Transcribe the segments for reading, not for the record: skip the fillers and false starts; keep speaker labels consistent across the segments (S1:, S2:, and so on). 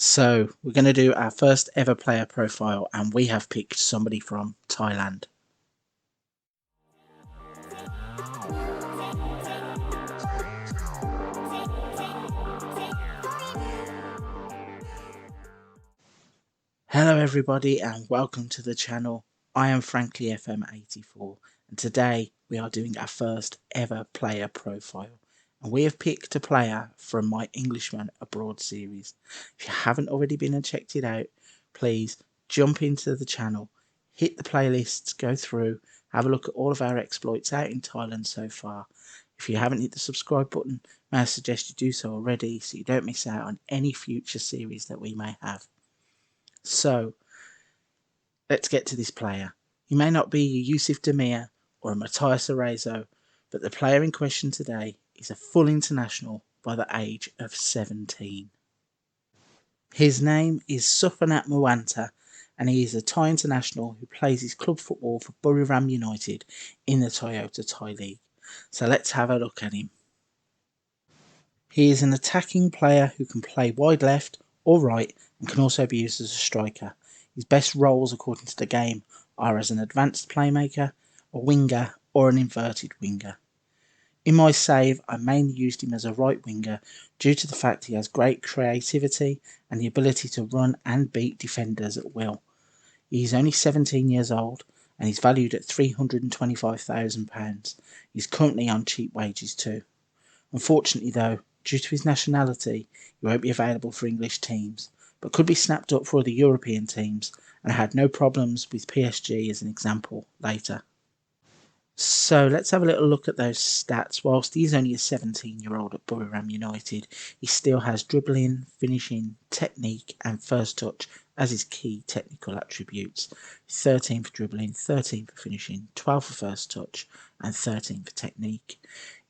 S1: So we're going to do our first ever player profile, and we have picked somebody from Thailand. Hello everybody and welcome to the channel. I am Frankly FM84 and today we are doing our first ever player profile, and we have picked a player from my Englishman Abroad series. If you haven't already been and checked it out, please jump into the channel, hit the playlists, go through, have a look at all of our exploits out in Thailand so far. If you haven't hit the subscribe button, may I suggest you do so already so you don't miss out on any future series that we may have. So, let's get to this player. He may not be a Yusuf Demir or a Matthias Arezzo, but the player in question today is a full international by the age of 17. His name is Suphanat Mueanta, and he is a Thai international who plays his club football for Buriram United in the Toyota Thai League. So let's have a look at him. He is an attacking player who can play wide left or right and can also be used as a striker. His best roles according to the game are as an advanced playmaker, a winger or an inverted winger. In my save I mainly used him as a right winger due to the fact he has great creativity and the ability to run and beat defenders at will. He is only 17 years old and he's valued at £325,000. He's currently on cheap wages too. Unfortunately though, due to his nationality, he won't be available for English teams, but could be snapped up for the European teams, and had no problems with PSG as an example later. So let's have a little look at those stats. Whilst he's only a 17-year-old at Buriram United, he still has dribbling, finishing, technique and first touch as his key technical attributes. 13 for dribbling, 13 for finishing, 12 for first touch and 13 for technique.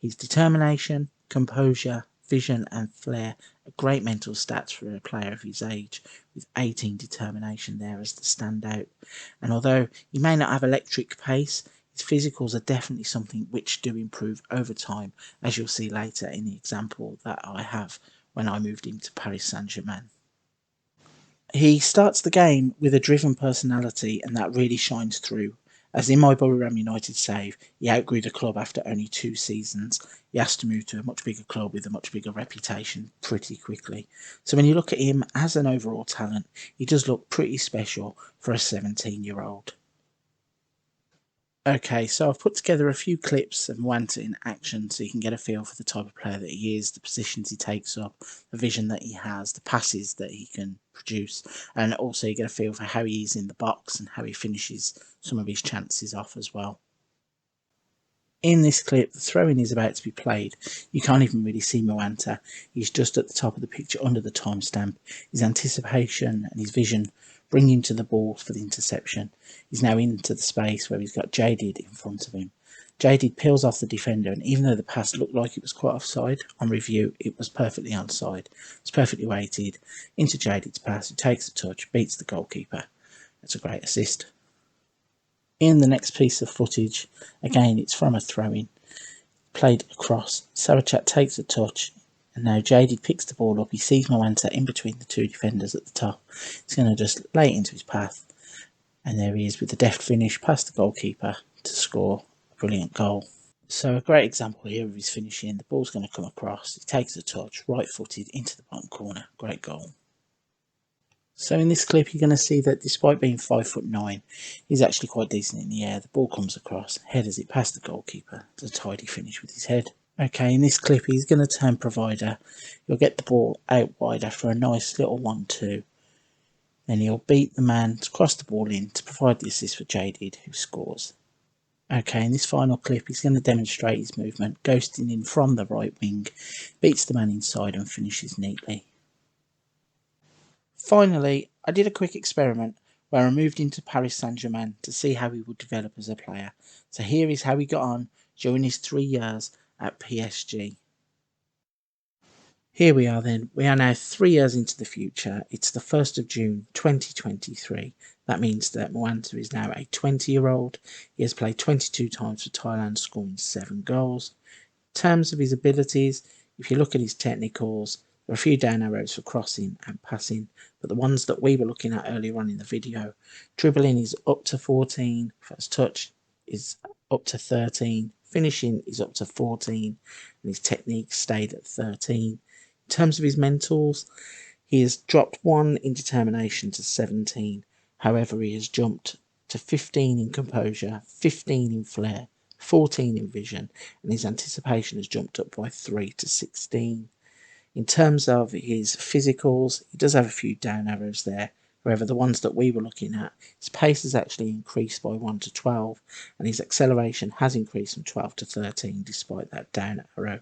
S1: His determination, composure, vision and flair are great mental stats for a player of his age, with 18 determination there as the standout. And although he may not have electric pace, his physicals are definitely something which do improve over time, as you'll see later in the example that I have when I moved him to Paris Saint-Germain. He starts the game with a driven personality, and that really shines through. As in my Buriram United save, he outgrew the club after only 2 seasons. He has to move to a much bigger club with a much bigger reputation pretty quickly. So when you look at him as an overall talent, he does look pretty special for a 17-year-old. Okay, so I've put together a few clips of Mueanta in action so you can get a feel for the type of player that he is, the positions he takes up, the vision that he has, the passes that he can produce, and also you get a feel for how he is in the box and how he finishes some of his chances off as well. In this clip, the throw-in is about to be played. You can't even really see Mueanta. He's just at the top of the picture under the timestamp. His anticipation and his vision bring him to the ball for the interception. He's now into the space where he's got Jadid in front of him. Jadid peels off the defender, and even though the pass looked like it was quite offside, on review it was perfectly onside. It's perfectly weighted into Jadid's pass, who takes the touch, beats the goalkeeper. That's a great assist. In the next piece of footage, again it's from a throw-in, played across. Sarachat takes a touch, and now Jadid picks the ball up. He sees Mueanta in between the 2 defenders at the top. He's going to just lay it into his path, and there he is with the deft finish past the goalkeeper to score a brilliant goal. So a great example here of his finishing. The ball's going to come across, he takes a touch, right-footed into the bottom corner. Great goal. So in this clip you're going to see that despite being 5'9", he's actually quite decent in the air. The ball comes across, headers it past the goalkeeper. It's a tidy finish with his head. Okay, in this clip he's going to turn provider. He'll get the ball out wide after a nice little 1-2. Then he'll beat the man to cross the ball in to provide the assist for Jadid, who scores. Okay, in this final clip he's going to demonstrate his movement, ghosting in from the right wing, beats the man inside and finishes neatly. Finally, I did a quick experiment where I moved into Paris Saint-Germain to see how he would develop as a player. So here is how he got on during his 3 years at PSG. Here we are then. We are now 3 years into the future. It's the 1st of June 2023. That means that Mueanta is now a 20-year-old. He has played 22 times for Thailand, scoring 7 goals. In terms of his abilities, if you look at his technicals, There are a few down arrows for crossing and passing, but the ones that we were looking at earlier on in the video, dribbling is up to 14, first touch is up to 13, finishing is up to 14, and his technique stayed at 13. In terms of his mentals, he has dropped 1 in determination to 17. However, he has jumped to 15 in composure, 15 in flair, 14 in vision, and his anticipation has jumped up by 3 to 16. In terms of his physicals, he does have a few down arrows there. However, the ones that we were looking at, his pace has actually increased by 1 to 12, and his acceleration has increased from 12 to 13 despite that down arrow.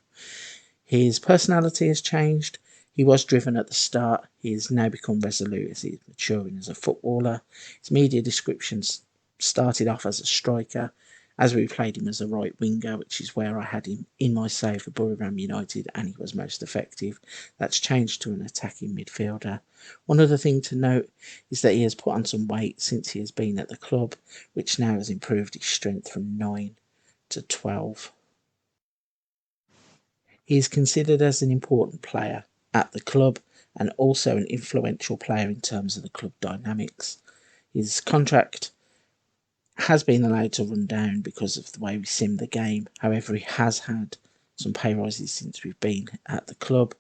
S1: His personality has changed. He was driven at the start. He has now become resolute as he's maturing as a footballer. His media descriptions started off as a striker, as we played him as a right winger, which is where I had him in my save for Buriram United, and he was most effective. That's changed to an attacking midfielder. One other thing to note is that he has put on some weight since he has been at the club, which now has improved his strength from 9 to 12. He is considered as an important player at the club and also an influential player in terms of the club dynamics. His contract has been allowed to run down because of the way we sim the game. However, he has had some pay rises since we've been at the club.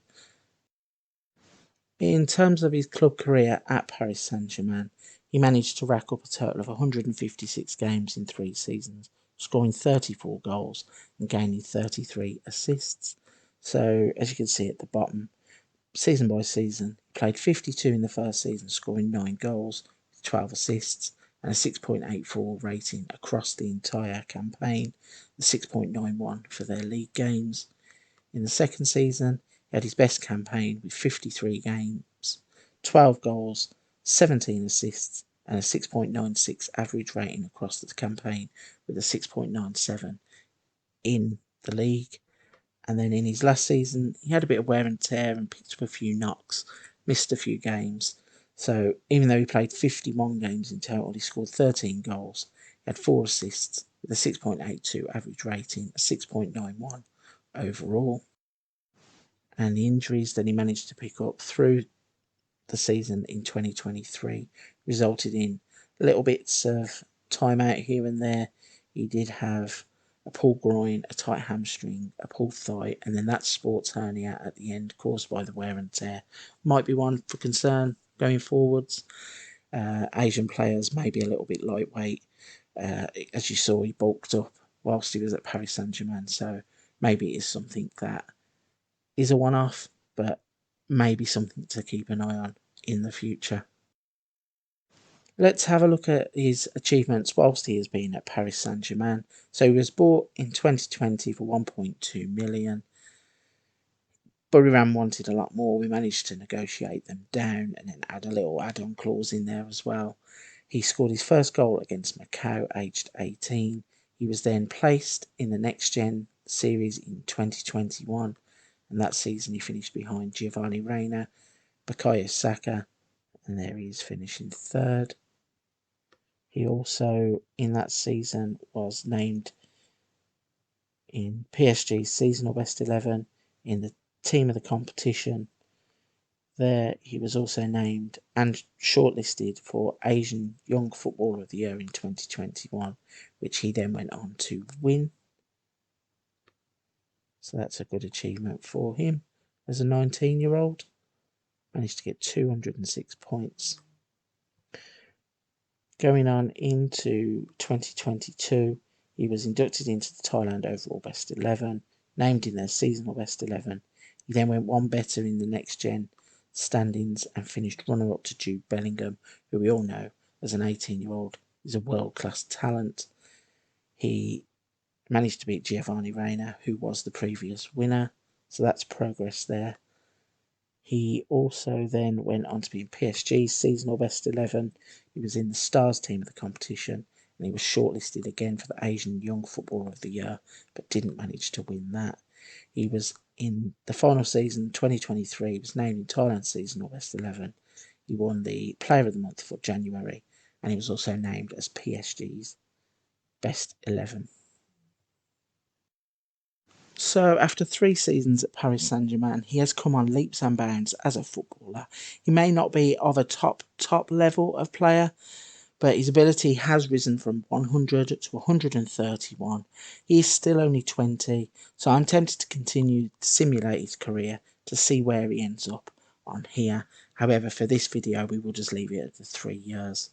S1: In terms of his club career at Paris Saint-Germain, he managed to rack up a total of 156 games in 3 seasons, scoring 34 goals and gaining 33 assists. So, as you can see at the bottom, season by season, he played 52 in the first season, scoring 9 goals, 12 assists, and a 6.84 rating across the entire campaign, a 6.91 for their league games. In the second season, he had his best campaign with 53 games, 12 goals, 17 assists, and a 6.96 average rating across the campaign, with a 6.97 in the league. And then in his last season, he had a bit of wear and tear and picked up a few knocks, missed a few games. So even though he played 51 games in total, he scored 13 goals, he had 4 assists, with a 6.82 average rating, a 6.91 overall. And the injuries that he managed to pick up through the season in 2023 resulted in little bits of time out here and there. He did have a pulled groin, a tight hamstring, a pulled thigh, and then that sports hernia at the end caused by the wear and tear might be one for concern going forwards. Asian players may be a little bit lightweight. As you saw, he bulked up whilst he was at Paris Saint-Germain, so maybe it is something that is a one-off, but maybe something to keep an eye on in the future. Let's have a look at his achievements whilst he has been at Paris Saint-Germain. So he was bought in 2020 for 1.2 million. Buriram wanted a lot more. We managed to negotiate them down and then add a little add-on clause in there as well. He scored his first goal against Macau, aged 18. He was then placed in the Next Gen series in 2021. And that season he finished behind Giovanni Reina, Bukayo Saka, and there he is finishing 3rd. He also, in that season, was named in PSG's seasonal best 11 in the team of the competition. There he was also named and shortlisted for Asian Young Footballer of the Year in 2021, which he then went on to win. So that's a good achievement for him as a 19-year-old. Managed to get 206 points. Going on into 2022, he was inducted into the Thailand overall best 11, named in their seasonal best 11. He then went one better in the Next Gen standings and finished runner-up to Jude Bellingham, who we all know as an 18-year-old is a world-class talent. He managed to beat Giovanni Reina, who was the previous winner, so that's progress there. He also then went on to be in PSG's seasonal best 11. He was in the Stars team of the competition, and he was shortlisted again for the Asian Young Footballer of the Year, but didn't manage to win that. He was in the final season, 2023, he was named in Thailand's seasonal best 11. He won the Player of the Month for January, and he was also named as PSG's best 11. So, after 3 seasons at Paris Saint-Germain, he has come on leaps and bounds as a footballer. He may not be of a top level of player, but his ability has risen from 100 to 131. He is still only 20, so I'm tempted to continue to simulate his career to see where he ends up on here. However, for this video, we will just leave it at the 3 years.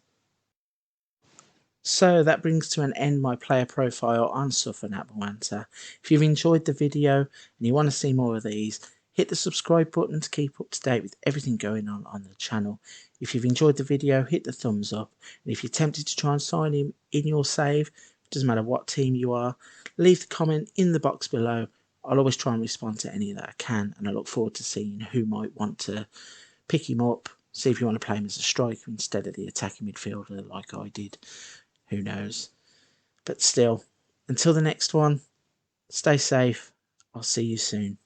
S1: So that brings to an end my player profile on Suphanat Mueanta. If you've enjoyed the video and you want to see more of these, hit the subscribe button to keep up to date with everything going on the channel. If you've enjoyed the video, hit the thumbs up, and if you're tempted to try and sign in your save, it doesn't matter what team you are, leave the comment in the box below. I'll always try and respond to any that I can, and I look forward to seeing who might want to pick him up, see if you want to play him as a striker instead of the attacking midfielder like I did. Who knows? But still, until the next one, stay safe. I'll see you soon.